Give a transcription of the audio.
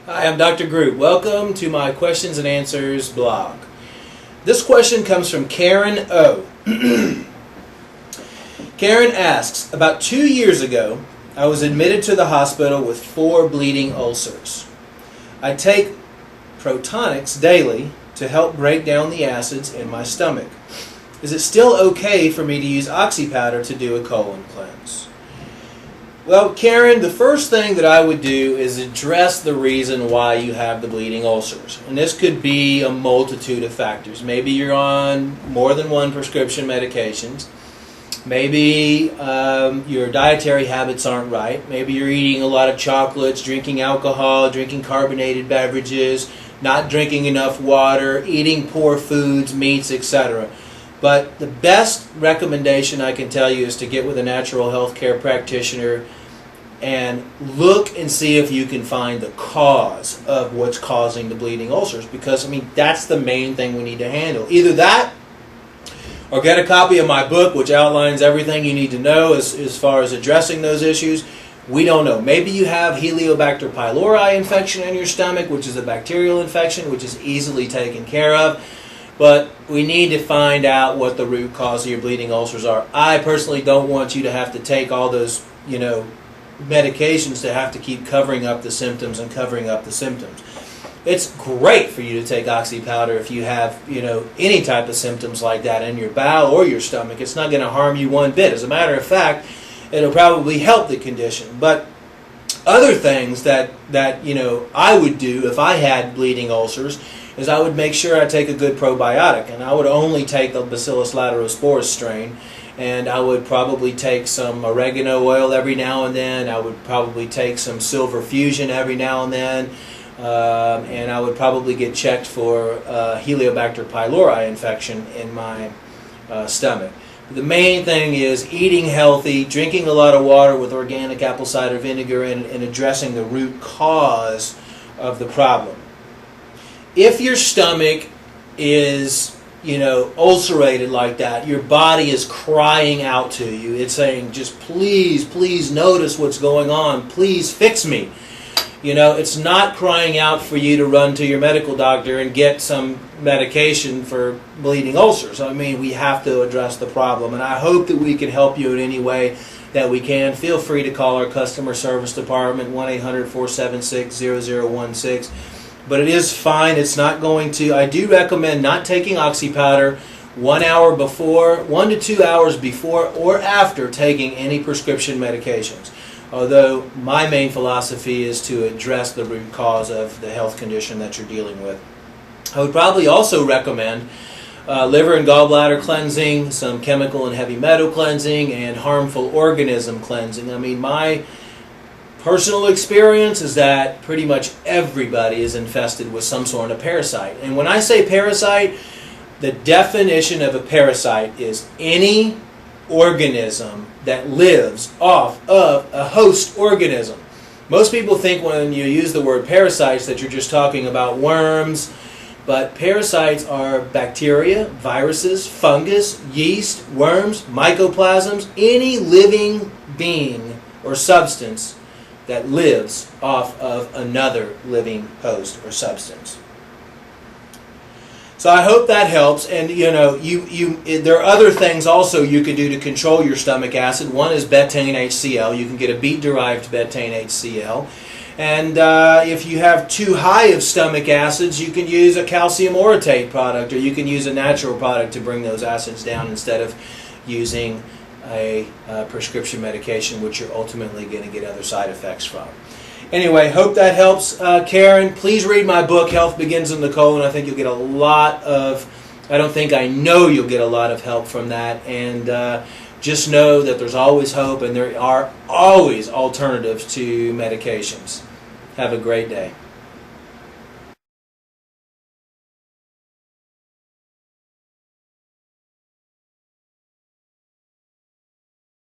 Hi, I'm Dr. Group. Welcome to my questions and answers blog. This question comes from Karen O. Karen asks, about 2 years ago, I was admitted to the hospital with 4 bleeding ulcers. I take protonics daily to help break down the acids in my stomach. Is it still okay for me to use oxy powder to do a colon cleanse? Well, Karen, the first thing that I would do is address the reason why you have the bleeding ulcers. And this could be a multitude of factors. Maybe you're on more than one prescription medications. Maybe your dietary habits aren't right. Maybe you're eating a lot of chocolates, drinking alcohol, drinking carbonated beverages, not drinking enough water, eating poor foods, meats, etc. But the best recommendation I can tell you is to get with a natural health care practitioner and look and see if you can find the cause of what's causing the bleeding ulcers. Because, that's the main thing we need to handle. Either that, or get a copy of my book, which outlines everything you need to know as far as addressing those issues. We don't know. Maybe you have Helicobacter pylori infection in your stomach, which is a bacterial infection, which is easily taken care of. But we need to find out what the root cause of your bleeding ulcers are. I personally don't want you to have to take all those, medications to have to keep covering up the symptoms and covering up the symptoms. It's great for you to take oxy powder if you have, any type of symptoms like that in your bowel or your stomach. It's not going to harm you one bit. As a matter of fact, it'll probably help the condition. But other things that I would do if I had bleeding ulcers is I would make sure I take a good probiotic, and I would only take the Bacillus laterosporus strain, and I would probably take some oregano oil every now and then. I would probably take some silver fusion every now and then, and I would probably get checked for Helicobacter pylori infection in my stomach. The main thing is eating healthy, drinking a lot of water with organic apple cider vinegar, and addressing the root cause of the problem. If your stomach is, ulcerated like that, your body is crying out to you. It's saying, just please notice what's going on. Please fix me. It's not crying out for you to run to your medical doctor and get some medication for bleeding ulcers. We have to address the problem. And I hope that we can help you in any way that we can. Feel free to call our customer service department, 1-800-476-0016. But it is fine. It's not going to. I do recommend not taking oxy powder 1 hour before, 1 to 2 hours before or after taking any prescription medications. Although my main philosophy is to address the root cause of the health condition that you're dealing with. I would probably also recommend liver and gallbladder cleansing, some chemical and heavy metal cleansing, and harmful organism cleansing. My personal experience is that pretty much everybody is infested with some sort of parasite. And when I say parasite, the definition of a parasite is any organism that lives off of a host organism. Most people think when you use the word parasites that you're just talking about worms, but parasites are bacteria, viruses, fungus, yeast, worms, mycoplasms, any living being or substance that lives off of another living host or substance. So I hope that helps. And there are other things also you can do to control your stomach acid. One is betaine HCl. You can get a beet-derived betaine HCl. And if you have too high of stomach acids, you can use a calcium orotate product, or you can use a natural product to bring those acids down instead of using a prescription medication, which you're ultimately going to get other side effects from. Anyway, hope that helps. Karen, please read my book, Health Begins in the Colon. I think you'll get a lot of, I know you'll get a lot of help from that. And just know that there's always hope, and there are always alternatives to medications. Have a great day.